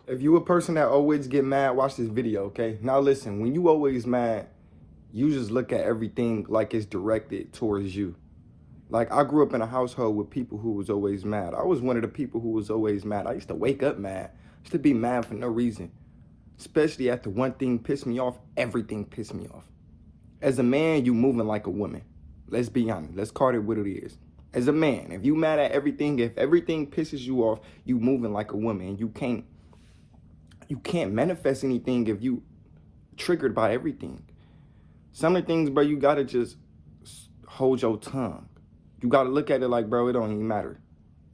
If you a person that always get mad, watch this video, okay? Now listen, when you always mad, you just look at everything like it's directed towards you. Like, I grew up in a household with people who was always mad. I was one of the people who was always mad. I used to wake up mad. I used to be mad for no reason. Especially after one thing pissed me off, everything pissed me off. As a man, you moving like a woman. Let's be honest. Let's call it what it is. As a man, if you mad at everything, if everything pisses you off, you moving like a woman. And you can't manifest anything if you triggered by everything. Some of the things, bro, you gotta just hold your tongue. You gotta look at it like, bro, it don't even matter.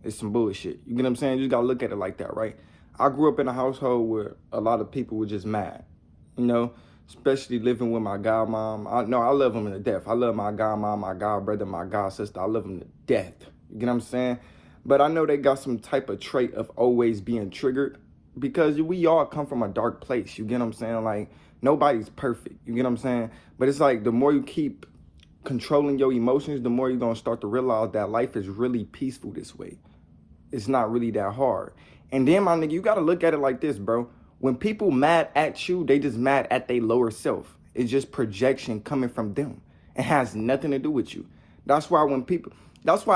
It's some bullshit. You get what I'm saying? You just gotta look at it like that, right? I grew up in a household where a lot of people were just mad, you know, especially living with my godmom. I love them to death. I love my godmom, my godbrother, my godsister. I love them to death. You get what I'm saying? But I know they got some type of trait of always being triggered because we all come from a dark place. You get what I'm saying? Like, nobody's perfect. You get what I'm saying? But it's like the more you keep controlling your emotions, the more you're going to start to realize that life is really peaceful this way. It's not really that hard. And then, my nigga, you got to look at it like this, bro. When people mad at you, they just mad at their lower self. It's just projection coming from them. It has nothing to do with you. That's why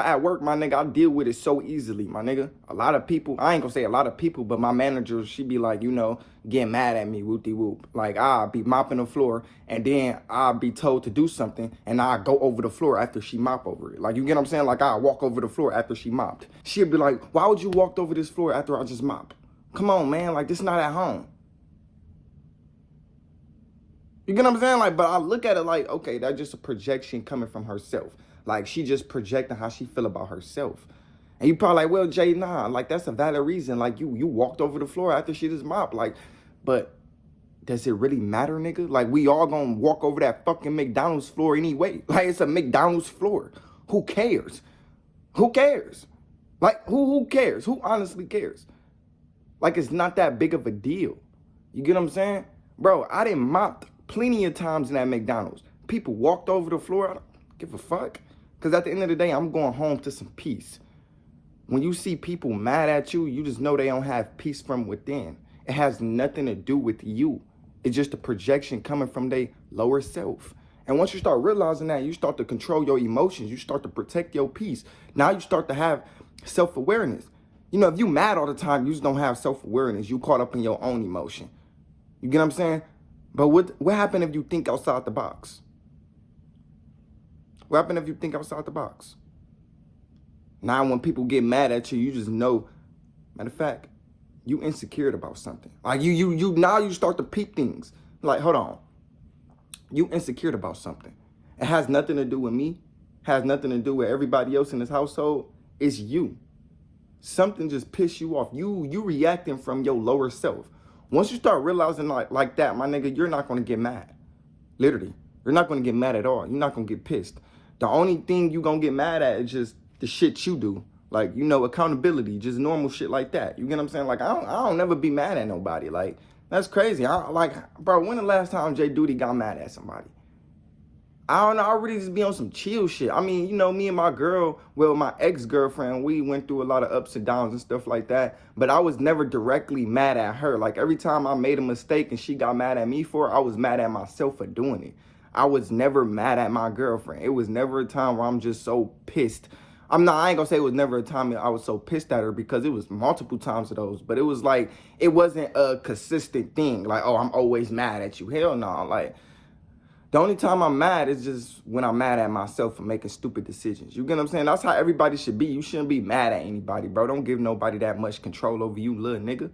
at work, my nigga, I deal with it so easily, my nigga. A lot of people, I ain't gonna say a lot of people, but my manager, she be like, you know, getting mad at me, whoop-de-whoop. Like, I'll be mopping the floor, and then I'll be told to do something, and I'll go over the floor after she mop over it. Like, you get what I'm saying? Like, I'll walk over the floor after she mopped. She'll be like, why would you walk over this floor after I just mopped? Come on, man, like, this not at home. You get what I'm saying? Like, but I look at it like, okay, that's just a projection coming from herself. Like, she just projecting how she feel about herself. And you probably like, well, Jay, nah, like, that's a valid reason. Like, you walked over the floor after she just mopped. Like, but does it really matter, nigga? Like, we all gonna walk over that fucking McDonald's floor anyway. Like, it's a McDonald's floor. Who cares? Who cares? Like, who cares? Who honestly cares? Like, it's not that big of a deal. You get what I'm saying? Bro, I done mopped plenty of times in that McDonald's. People walked over the floor. I don't give a fuck. Because at the end of the day, I'm going home to some peace. When you see people mad at you, you just know they don't have peace from within. It has nothing to do with you. It's just a projection coming from their lower self. And once you start realizing that, you start to control your emotions. You start to protect your peace. Now you start to have self-awareness. You know, if you mad all the time, you just don't have self-awareness. You caught up in your own emotion. You get what I'm saying? But what happened if you think outside the box? What happened if you think outside the box? Now when people get mad at you, you just know, matter of fact, you insecure about something. Like now you start to peep things. Like, hold on. You insecure about something. It has nothing to do with me. Has nothing to do with everybody else in this household. It's you. Something just pissed you off. You reacting from your lower self. Once you start realizing like that, my nigga, you're not going to get mad. Literally. You're not going to get mad at all. You're not going to get pissed. The only thing you're going to get mad at is just the shit you do. Like, you know, accountability, just normal shit like that. You get what I'm saying? Like, I don't never be mad at nobody. Like, that's crazy. Bro, when the last time Jayyduty got mad at somebody? I don't know. I really just be on some chill shit. I mean, you know, me and my girl, well, my ex-girlfriend, we went through a lot of ups and downs and stuff like that. But I was never directly mad at her. Like, every time I made a mistake and she got mad at me for it, I was mad at myself for doing it. I was never mad at my girlfriend. It was never a time where I'm just so pissed. I ain't gonna say it was never a time that I was so pissed at her, because it was multiple times of those. But it was like, it wasn't a consistent thing. Like, oh, I'm always mad at you. Hell no. Like, the only time I'm mad is just when I'm mad at myself for making stupid decisions. You get what I'm saying? That's how everybody should be. You shouldn't be mad at anybody, bro. Don't give nobody that much control over you, little nigga.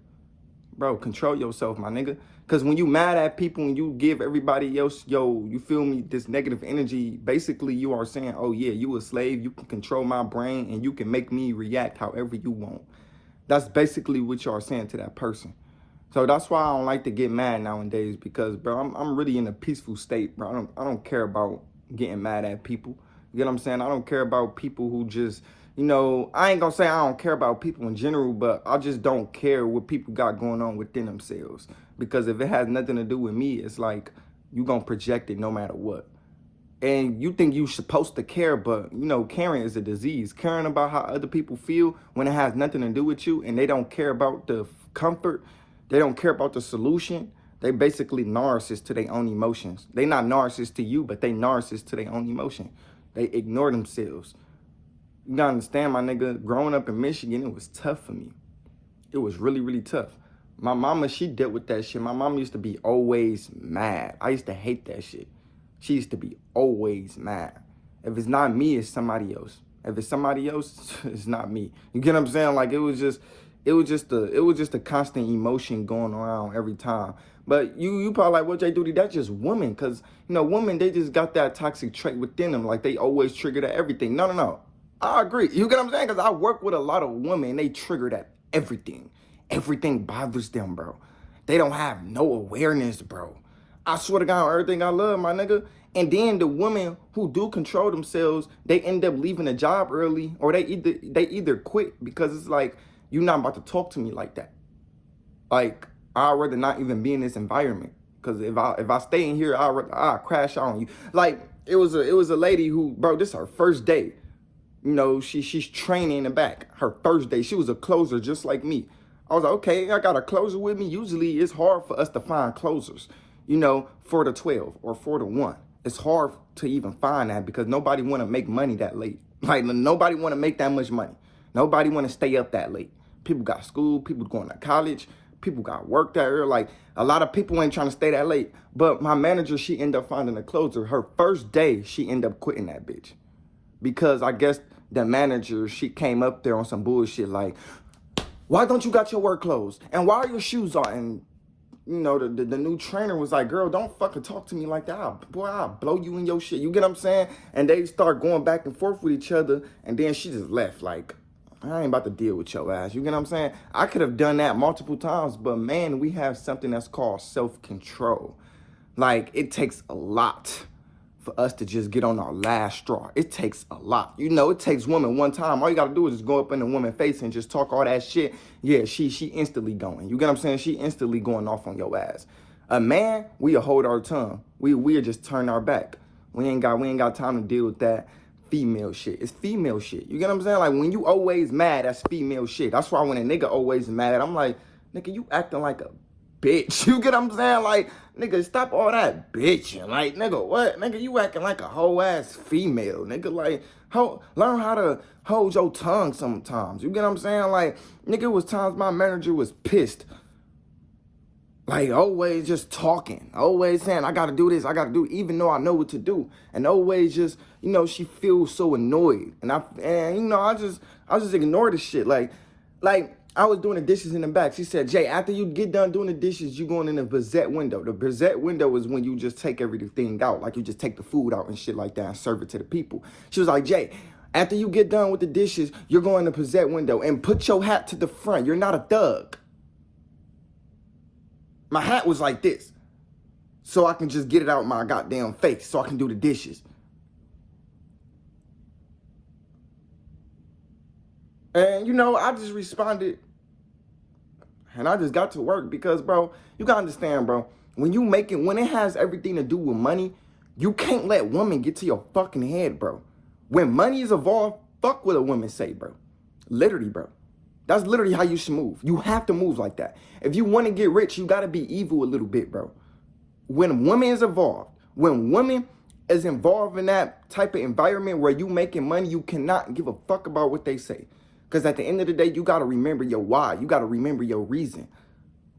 Bro, control yourself, my nigga. Because when you mad at people and you give everybody else, you feel me, this negative energy, basically you are saying, oh yeah, you a slave, you can control my brain, and you can make me react however you want. That's basically what you are saying to that person. So that's why I don't like to get mad nowadays, because, bro, I'm really in a peaceful state, bro. I don't care about getting mad at people. You get what I'm saying? I don't care about people who just, you know, I ain't gonna say I don't care about people in general, but I just don't care what people got going on within themselves. Because if it has nothing to do with me, it's like you gonna project it no matter what. And you think you're supposed to care, but, you know, caring is a disease. Caring about how other people feel when it has nothing to do with you and they don't care about the comfort, They don't care about the solution. They basically narcissists to their own emotions. They not narcissists to you, but they narcissists to their own emotion. They ignore themselves. You gotta understand, my nigga, growing up in Michigan, it was tough for me. It was really, really tough. My mama, she dealt with that shit. My mama used to be always mad. I used to hate that shit. She used to be always mad. If it's not me, it's somebody else. If it's somebody else, it's not me. You get what I'm saying? Like it was just a constant emotion going around every time. But you probably like, well, Jayyduty, that's just women. Because, women, they just got that toxic trait within them. Like, they always triggered at everything. No. I agree. You get what I'm saying? Because I work with a lot of women. They triggered at everything. Everything bothers them, bro. They don't have no awareness, bro. I swear to God, everything I love, my nigga. And then the women who do control themselves, they end up leaving a job early, or they either quit because it's like, you're not about to talk to me like that. Like, I'd rather not even be in this environment. Because if I stay in here, I'll crash out on you. Like, it was a lady who, bro, this is her first day. She's training in the back. Her first day. She was a closer just like me. I was like, okay, I got a closer with me. Usually it's hard for us to find closers, 4 to 12 or 4 to 1. It's hard to even find that because nobody want to make money that late. Like, nobody want to make that much money. Nobody want to stay up that late. People got school, people going to college, people got work that early. Like, a lot of people ain't trying to stay that late. But my manager, she ended up finding a closer. Her first day, she ended up quitting that bitch. Because I guess the manager, she came up there on some bullshit like, why don't you got your work clothes? And why are your shoes on? And, the new trainer was like, girl, don't fucking talk to me like that. I'll blow you in your shit. You get what I'm saying? And they start going back and forth with each other. And then she just left like, I ain't about to deal with your ass. You get what I'm saying? I could have done that multiple times, but man, we have something that's called self-control. Like, it takes a lot for us to just get on our last straw. It takes a lot. It takes women one time. All you got to do is just go up in a woman's face and just talk all that shit. Yeah, she instantly going. You get what I'm saying? She instantly going off on your ass. A man, we'll hold our tongue. We'll just turn our back. We ain't got time to deal with that female shit. It's female shit. You get what I'm saying? Like, when you always mad, that's female shit. That's why when a nigga always mad, I'm like, nigga, you acting like a bitch. You get what I'm saying? Like, nigga, stop all that bitching. Like, nigga, what? Nigga, you acting like a whole ass female. Nigga, like, learn how to hold your tongue sometimes. You get what I'm saying? Like, nigga, it was times my manager was pissed. Like, always just talking. Always saying, I gotta do this, I gotta do it, even though I know what to do. And always just, she feels so annoyed. And I just ignore the shit. Like, I was doing the dishes in the back. She said, Jay, after you get done doing the dishes, you going in the Bizette window. The Bizette window is when you just take everything out. Like, you just take the food out and shit like that and serve it to the people. She was like, Jay, after you get done with the dishes, you're going to the Bizette window and put your hat to the front. You're not a thug. My hat was like this, so I can just get it out my goddamn face so I can do the dishes. And, I just responded, and I just got to work because, bro, you gotta understand, bro, when it has everything to do with money, you can't let women get to your fucking head, bro. When money is involved, fuck what a woman say, bro. Literally, bro. That's literally how you should move. You have to move like that. If you want to get rich, you got to be evil a little bit, bro. When women is involved, in that type of environment where you making money, you cannot give a fuck about what they say. Because at the end of the day, you got to remember your why. You got to remember your reason.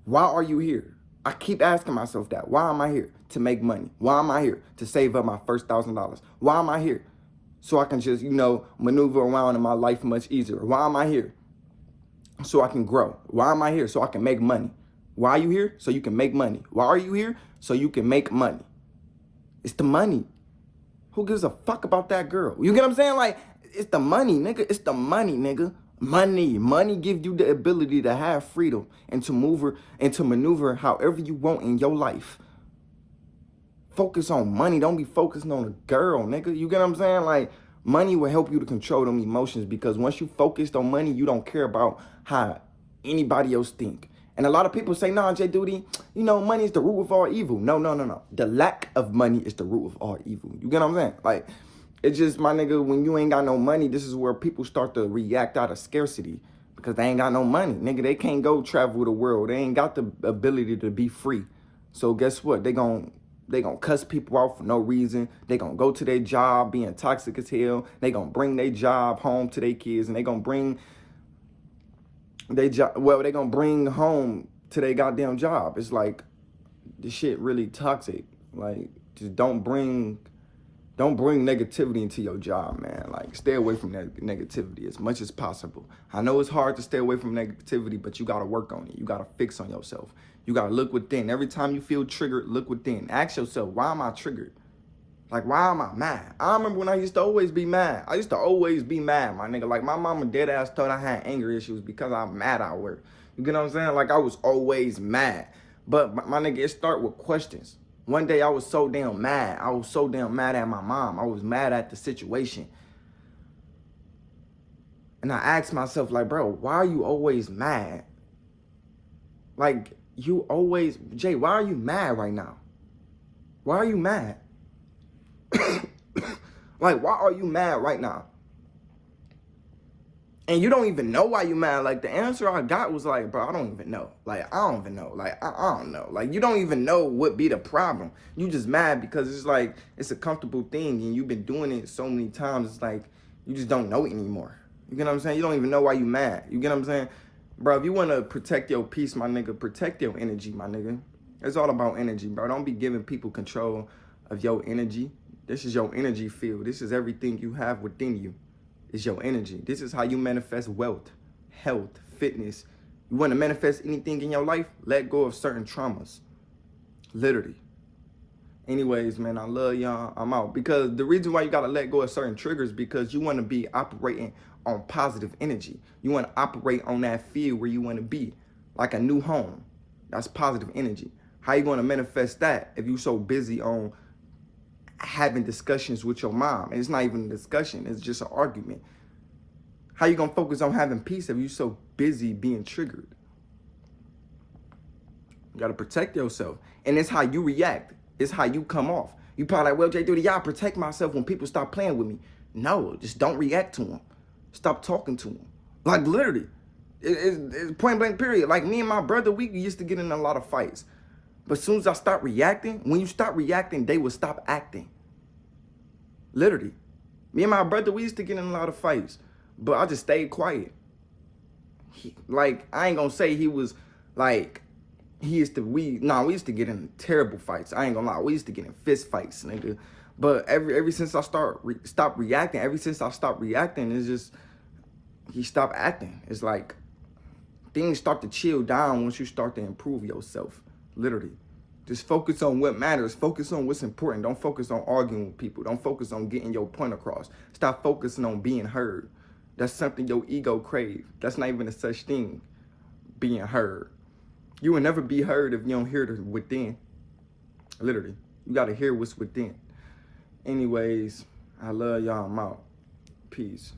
Why are you here? I keep asking myself that. Why am I here? To make money. Why am I here? To save up my first $1,000. Why am I here? So I can just, maneuver around in my life much easier. Why am I here? So I can grow. Why am I here? So I can make money. Why are you here? So you can make money. Why are you here? So you can make money. It's the money. Who gives a fuck about that girl? You get what I'm saying? Like, it's the money, nigga. It's the money, nigga. Money gives you the ability to have freedom and to maneuver however you want in your life. Focus on money. Don't be focusing on a girl, nigga. You get what I'm saying? Like, money will help you to control them emotions because once you focused on money, you don't care about how anybody else think. And a lot of people say, nah, Jayyduty, money is the root of all evil. No. The lack of money is the root of all evil. You get what I'm saying? Like, it's just, my nigga, when you ain't got no money, this is where people start to react out of scarcity. because they ain't got no money. Nigga, they can't go travel the world. They ain't got the ability to be free. So guess what? They gon' cuss people out for no reason. They gonna go to their job being toxic as hell. They gonna bring their job home to their kids, and they gonna bring they gonna bring home to their goddamn job. It's like, this shit really toxic. Like, just don't bring negativity into your job, man. Like, stay away from that negativity as much as possible. I know it's hard to stay away from negativity, but you gotta work on it. You gotta fix on yourself. You gotta look within. Every time you feel triggered, look within. Ask yourself, why am I triggered? Like, why am I mad? I remember when I used to always be mad. I used to always be mad, my nigga. Like, my mama dead ass thought I had anger issues because I'm mad at work. You get what I'm saying? Like, I was always mad. But my nigga, it start with questions. One day I was so damn mad. I was so damn mad at my mom. I was mad at the situation. And I asked myself, like, bro, why are you always mad? Like, you always, Jay, why are you mad right now? Why are you mad? Like, why are you mad right now? And you don't even know why you mad. Like, the answer I got was like, bro, I don't even know. Like, I don't even know. Like, I don't know. Like, you don't even know what be the problem. You just mad because it's like, it's a comfortable thing and you've been doing it so many times. It's like, you just don't know it anymore. You get what I'm saying? You don't even know why you mad. You get what I'm saying? Bro, if you want to protect your peace, my nigga, protect your energy, my nigga. It's all about energy, bro. Don't be giving people control of your energy. This is your energy field. This is everything you have within you. It's your energy. This is how you manifest wealth, health, fitness. You want to manifest anything in your life? Let go of certain traumas. Literally. Anyways, man, I love y'all. I'm out. Because the reason why you got to let go of certain triggers, because you want to be operating on positive energy. You want to operate on that field where you want to be, like a new home. That's positive energy. How you going to manifest that if you so busy on having discussions with your mom? And it's not even a discussion. It's just an argument. How you going to focus on having peace if you so busy being triggered? You got to protect yourself. And it's how you react. It's how you come off. You probably like, well, Jayyduty, y'all protect myself when people stop playing with me. No, just don't react to them. Stop talking to them. Like, literally. It's point blank period. Like, me and my brother, we used to get in a lot of fights. But as soon as I start reacting, when you start reacting, they will stop acting. Literally. Me and my brother, we used to get in a lot of fights. But I just stayed quiet. I ain't gonna say he was like, we used to get in terrible fights. I ain't gonna lie. We used to get in fist fights, nigga. But ever since I stopped reacting, it's just, he stopped acting. It's like, things start to chill down once you start to improve yourself. Literally. Just focus on what matters. Focus on what's important. Don't focus on arguing with people. Don't focus on getting your point across. Stop focusing on being heard. That's something your ego craves. That's not even a such thing, being heard. You will never be heard if you don't hear the within. Literally. You got to hear what's within. Anyways, I love y'all. I'm out. Peace.